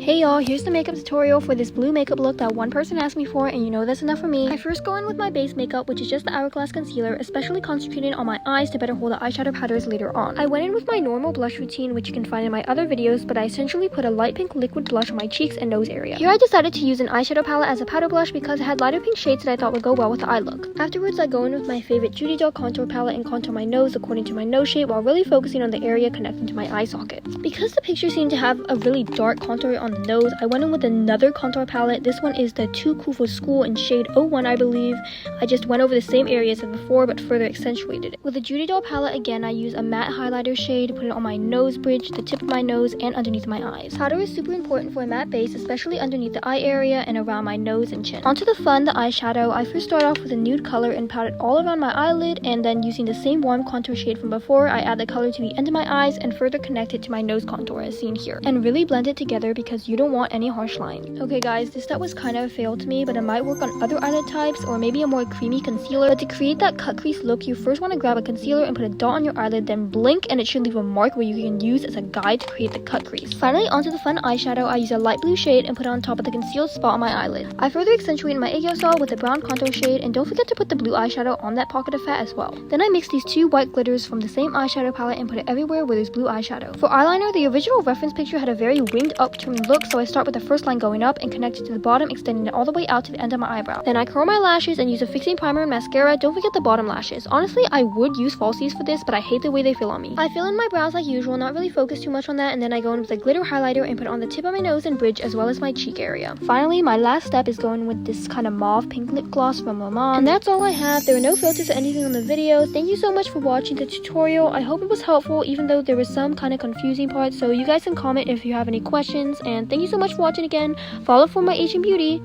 Hey y'all, here's the makeup tutorial for this blue makeup look that one person asked me for, and you know that's enough for me. I first go in with my base makeup, which is just the Hourglass concealer, especially concentrated on my eyes to better hold the eyeshadow powders later on. I went in with my normal blush routine, which you can find in my other videos, but I essentially put a light pink liquid blush on my cheeks and nose area. Here I decided to use an eyeshadow palette as a powder blush because it had lighter pink shades that I thought would go well with the eye look. Afterwards, I go in with my favorite Judy Doll contour palette and contour my nose according to my nose shape while really focusing on the area connecting to my eye socket. Because the picture seemed to have a really dark contour on the nose, I went in with another contour palette. This one is the Too Cool for School in shade 01, I believe. I just went over the same areas as before but further accentuated it. With the Judy Doll palette, again, I use a matte highlighter shade, put it on my nose bridge, the tip of my nose, and underneath my eyes. Powder is super important for a matte base, especially underneath the eye area and around my nose and chin. Onto the fun, the eyeshadow. I first start off with a nude color and pat it all around my eyelid, and then using the same warm contour shade from before, I add the color to the end of my eyes and further connect it to my nose contour as seen here. And really blend it together because you don't want any harsh line. Okay guys, this step was kind of a fail to me, but it might work on other eyelid types or maybe a more creamy concealer. But to create that cut crease look, you first want to grab a concealer and put a dot on your eyelid, then blink, and it should leave a mark where you can use as a guide to create the cut crease. Finally, onto the fun eyeshadow, I use a light blue shade and put it on top of the concealed spot on my eyelid. I further accentuate my aerosol with a brown contour shade, and don't forget to put the blue eyeshadow on that pocket of fat as well. Then I mix these two white glitters from the same eyeshadow palette and put it everywhere where there's blue eyeshadow. For eyeliner, the original reference picture had a very winged upturned look, so I start with the first line going up and connect it to the bottom, extending it all the way out to the end of my eyebrow. Then I curl my lashes and use a fixing primer and mascara. Don't forget the bottom lashes. Honestly, I would use falsies for this, but I hate the way they feel on me. I fill in my brows like usual, not really focus too much on that, and then I go in with a glitter highlighter and put it on the tip of my nose and bridge as well as my cheek area. Finally, my last step is going with this kind of mauve pink lip gloss from Maman. And that's all I have. There were no filters or anything on the video. Thank you so much for watching the tutorial. I hope it was helpful, even though there was some kind of confusing parts, so you guys can comment if you have any questions, and thank you so much for watching again. Follow for my Asian beauty.